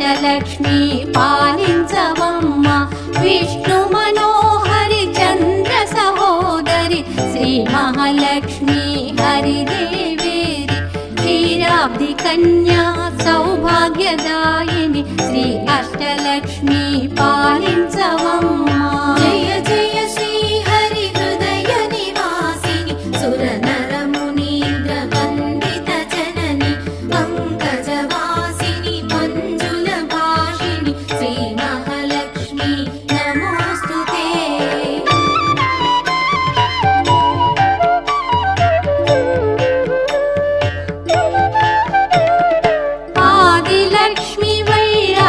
అష్టలక్ష్మి పాలించవమ్మ విష్ణు మనోహరి చంద్ర సహోదరి శ్రీ మహాలక్ష్మి హరిదేవేరి క్షీరాబ్ది కన్యా సౌభాగ్యదాయిని